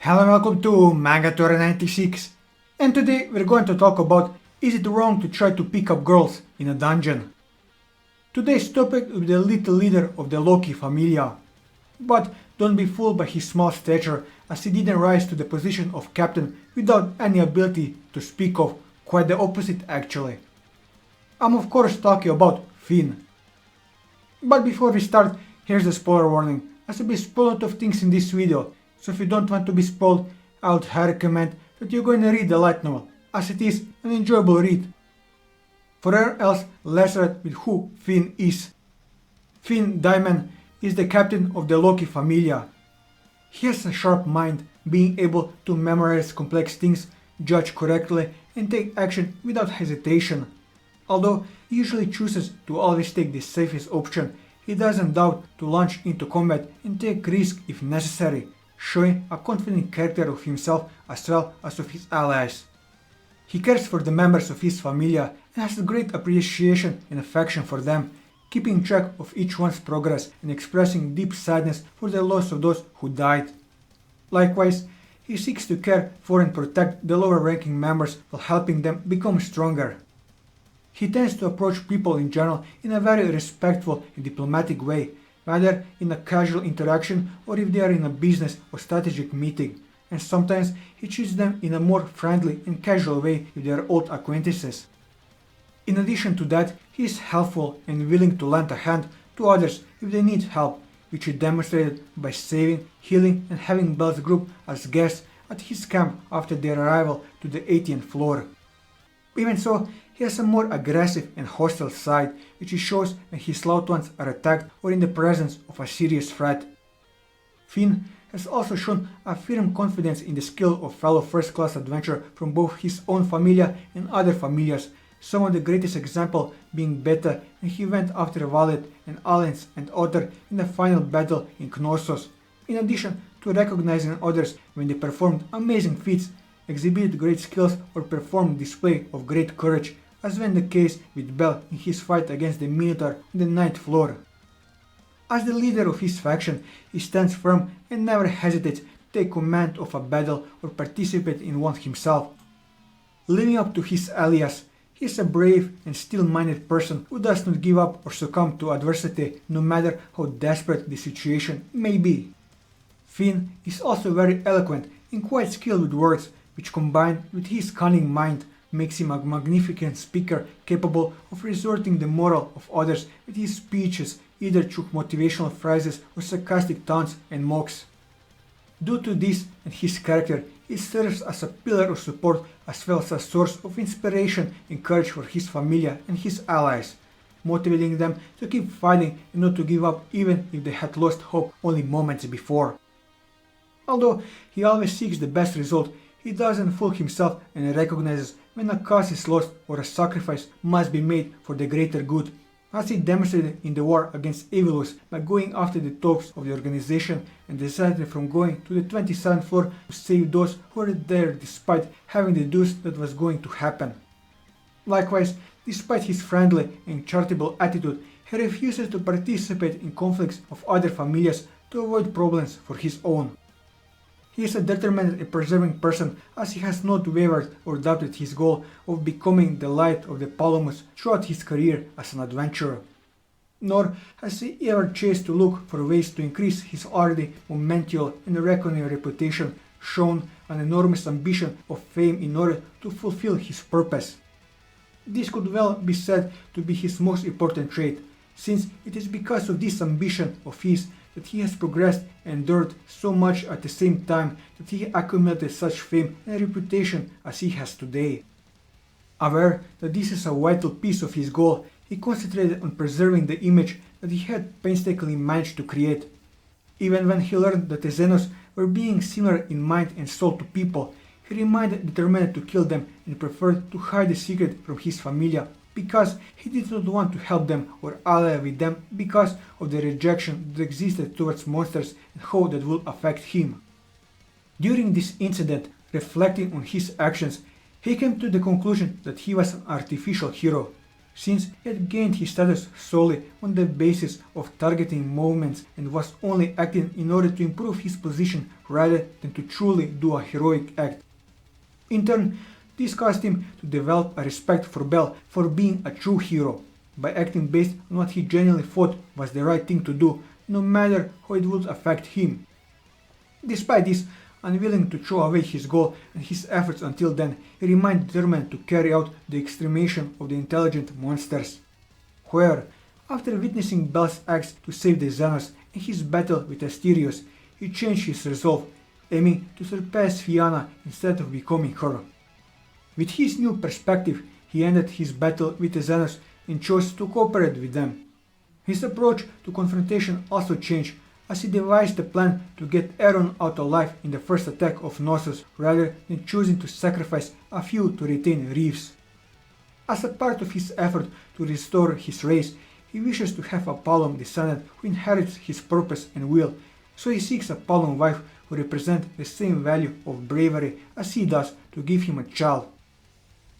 Hello and welcome to Manga 96, and today we're going to talk about is it wrong to try to pick up girls in a dungeon. Today's topic will be the little leader of the Loki Familia, but don't be fooled by his small stature as he didn't rise to the position of captain without any ability to speak of, quite the opposite actually. I'm of course talking about Finn. But before we start, here's the spoiler warning, as I'll be spoiled a lot of things in this video. So if you don't want to be spoiled, I would highly recommend that you're going to read the light novel, as it is an enjoyable read. For everyone else, let's start with who Finn is. Finn Diamond is the captain of the Loki Familia. He has a sharp mind, being able to memorize complex things, judge correctly, and take action without hesitation. Although he usually chooses to always take the safest option, he doesn't doubt to launch into combat and take risks if necessary, showing a confident character of himself as well as of his allies. He cares for the members of his familia and has a great appreciation and affection for them, keeping track of each one's progress and expressing deep sadness for the loss of those who died. Likewise, he seeks to care for and protect the lower ranking members while helping them become stronger. He tends to approach people in general in a very respectful and diplomatic way, whether in a casual interaction or if they are in a business or strategic meeting, and sometimes he treats them in a more friendly and casual way if they are old acquaintances. In addition to that, he is helpful and willing to lend a hand to others if they need help, which he demonstrated by saving, healing and having Belle's group as guests at his camp after their arrival to the 18th floor. Even so, he has a more aggressive and hostile side, which he shows when his loved ones are attacked or in the presence of a serious threat. Finn has also shown a firm confidence in the skill of fellow first-class adventurer from both his own familia and other familias, some of the greatest example being Beta when he went after Valet and Alliance and Otter in the final battle in Knossos, in addition to recognizing others when they performed amazing feats, exhibited great skills or performed display of great courage, as when the case with Bell in his fight against the Minotaur on the 9th floor. As the leader of his faction, he stands firm and never hesitates to take command of a battle or participate in one himself. Living up to his alias, he is a brave and still-minded person who does not give up or succumb to adversity no matter how desperate the situation may be. Finn is also very eloquent and quite skilled with words, which combined with his cunning mind makes him a magnificent speaker capable of resorting the moral of others with his speeches either through motivational phrases or sarcastic taunts and mocks. Due to this and his character, he serves as a pillar of support as well as a source of inspiration and courage for his familia and his allies, motivating them to keep fighting and not to give up even if they had lost hope only moments before. Although he always seeks the best result, he doesn't fool himself and recognizes when a cause is lost or a sacrifice must be made for the greater good, as he demonstrated in the war against Evilus by going after the tops of the organization and decided from going to the 27th floor to save those who were there despite having deduced that was going to happen. Likewise, despite his friendly and charitable attitude, he refuses to participate in conflicts of other familias to avoid problems for his own. He is a determined and persevering person as he has not wavered or doubted his goal of becoming the light of the Palamus throughout his career as an adventurer. Nor has he ever chased to look for ways to increase his already monumental and reckoning reputation, shown an enormous ambition of fame in order to fulfill his purpose. This could well be said to be his most important trait, since it is because of this ambition of his that he has progressed and endured so much at the same time that he accumulated such fame and reputation as he has today. Aware that this is a vital piece of his goal, he concentrated on preserving the image that he had painstakingly managed to create. Even when he learned that the Xenos were being similar in mind and soul to people, he remained determined to kill them and preferred to hide the secret from his familia, because he did not want to help them or ally with them because of the rejection that existed towards monsters and how that would affect him. During this incident, reflecting on his actions, he came to the conclusion that he was an artificial hero. since he had gained his status solely on the basis of targeting movements and was only acting in order to improve his position rather than to truly do a heroic act. In turn, this caused him to develop a respect for Bell for being a true hero, by acting based on what he genuinely thought was the right thing to do, no matter how it would affect him. Despite this, unwilling to throw away his goal and his efforts until then, he remained determined to carry out the extermination of the intelligent monsters. However, after witnessing Bell's acts to save the Xenos and his battle with Asterios, he changed his resolve, aiming to surpass Fianna instead of becoming her. With his new perspective, he ended his battle with the Xenos and chose to cooperate with them. His approach to confrontation also changed, as he devised a plan to get Aaron out alive in the first attack of Knossos rather than choosing to sacrifice a few to retain Reeves. As a part of his effort to restore his race, he wishes to have a Palom descendant who inherits his purpose and will, so he seeks a Palom wife who represents the same value of bravery as he does to give him a child.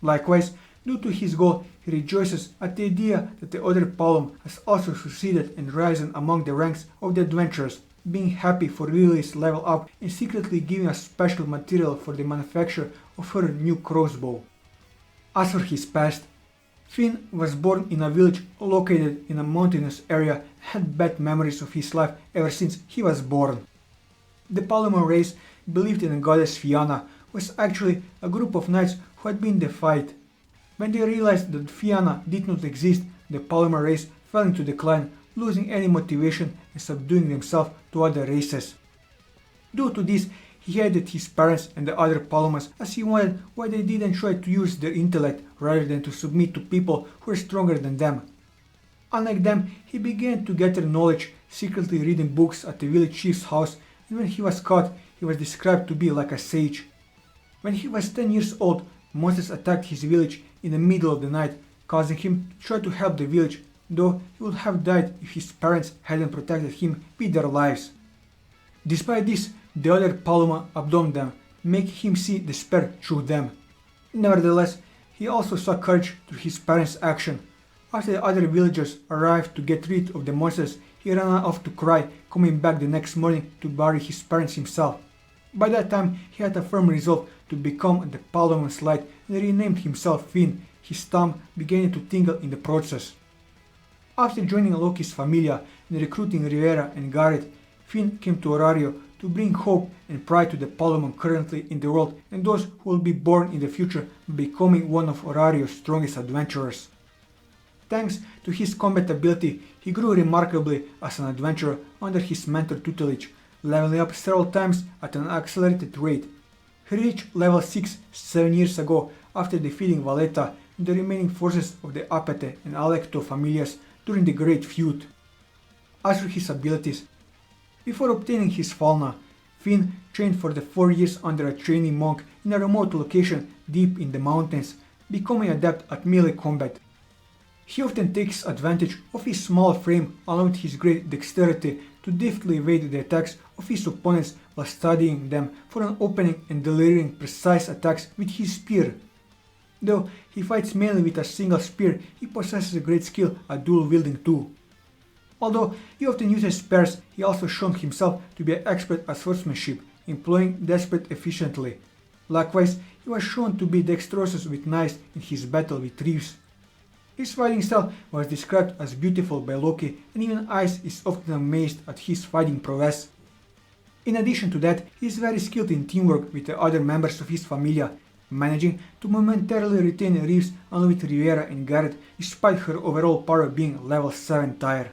Likewise, due to his goal, he rejoices at the idea that the other Palom has also succeeded and risen among the ranks of the adventurers, being happy for Lily's level up and secretly giving a special material for the manufacture of her new crossbow. As for his past, Finn was born in a village located in a mountainous area and had bad memories of his life ever since he was born. The Palomar race believed in the goddess Fianna was actually a group of knights who had been defied. When they realized that Fianna did not exist, the Palomar race fell into decline, losing any motivation and subduing themselves to other races. Due to this, he hated his parents and the other Palomars, as he wondered why they didn't try to use their intellect rather than to submit to people who were stronger than them. Unlike them, he began to gather knowledge, secretly reading books at the village chief's house, and when he was caught, he was described to be like a sage. When he was 10 years old, monsters attacked his village in the middle of the night, causing him to try to help the village, though he would have died if his parents hadn't protected him with their lives. Despite this, the other Paloma abandoned them, making him see despair through them. Nevertheless, he also saw courage through his parents' action. After the other villagers arrived to get rid of the monsters, he ran off to cry, coming back the next morning to bury his parents himself. By that time, he had a firm resolve to become the Palomon's light and renamed himself Finn, his thumb beginning to tingle in the process. After joining Loki's Familia and recruiting Rivera and Garrett, Finn came to Orario to bring hope and pride to the Palomon currently in the world and those who will be born in the future, becoming one of Orario's strongest adventurers. Thanks to his combat ability, he grew remarkably as an adventurer under his mentor tutelage, leveling up several times at an accelerated rate. He reached level 6 7 years ago after defeating Valeta and the remaining forces of the Apete and Alecto familias during the Great Feud. As for his abilities, before obtaining his Falna, Finn trained for the 4 years under a trainee monk in a remote location deep in the mountains, becoming adept at melee combat. He often takes advantage of his small frame along with his great dexterity to deftly evade the attacks of his opponents while studying them for an opening and delivering precise attacks with his spear. Though he fights mainly with a single spear, he possesses a great skill at dual wielding too. Although he often uses spears, he also shown himself to be an expert at swordsmanship, employing despot efficiently. Likewise, he was shown to be dexterous with knives in his battle with Reeves. His fighting style was described as beautiful by Loki, and even Ice is often amazed at his fighting prowess. In addition to that, he is very skilled in teamwork with the other members of his Familia, managing to momentarily retain Reeves along with Rivera and Garrett despite her overall power being level 7 tier.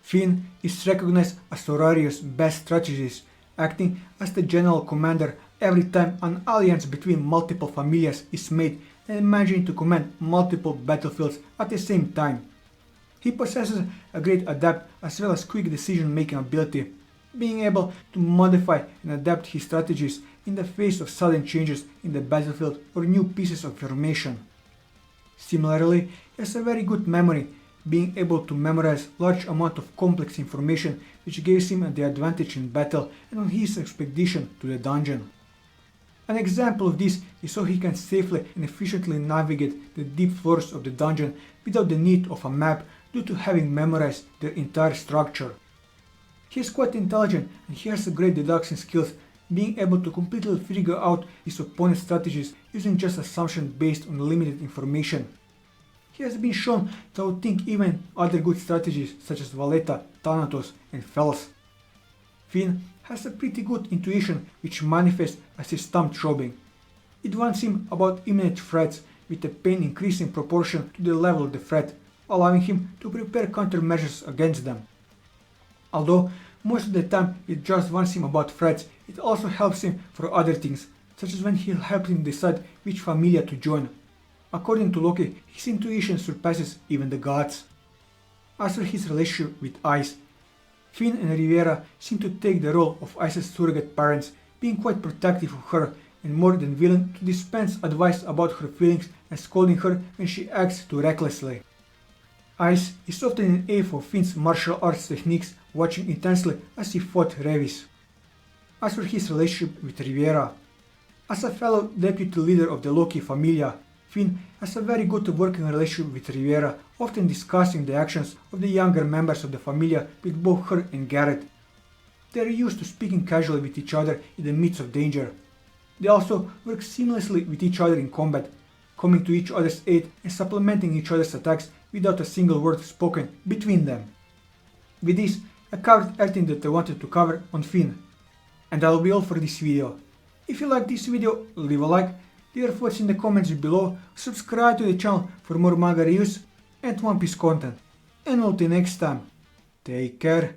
Finn is recognized as Orario's best strategist, acting as the general commander every time an alliance between multiple Familias is made and managing to command multiple battlefields at the same time. He possesses a great adept as well as quick decision-making ability, being able to modify and adapt his strategies in the face of sudden changes in the battlefield or new pieces of information. Similarly, he has a very good memory, being able to memorize large amount of complex information which gives him the advantage in battle and on his expedition to the dungeon. An example of this is so he can safely and efficiently navigate the deep floors of the dungeon without the need of a map due to having memorized the entire structure. He is quite intelligent and he has a great deduction skills, being able to completely figure out his opponent's strategies using just assumption based on limited information. He has been shown to outthink even other good strategies such as Valletta, Thanatos and Fels. Finn has a pretty good intuition which manifests as his thumb throbbing. It warns him about imminent threats with the pain increasing in proportion to the level of the threat, allowing him to prepare countermeasures against them. Although most of the time it just warns him about threats, it also helps him for other things, such as when he'll help him decide which Familia to join. According to Loki, his intuition surpasses even the gods. As for his relationship with Ice, Finn and Rivera seem to take the role of Ice's surrogate parents, being quite protective of her and more than willing to dispense advice about her feelings and scolding her when she acts too recklessly. Ice is often an aid for Finn's martial arts techniques, watching intensely as he fought Revis. As for his relationship with Rivera, as a fellow deputy leader of the Loki Familia, Finn has a very good working relationship with Rivera, often discussing the actions of the younger members of the Familia with both her and Garrett. They are used to speaking casually with each other in the midst of danger. They also work seamlessly with each other in combat, coming to each other's aid and supplementing each other's attacks without a single word spoken between them. With this, I covered everything that I wanted to cover on Finn. And that will be all for this video. If you like this video, leave a like, leave your thoughts in the comments below, subscribe to the channel for more manga reviews and One Piece content. And until next time, take care.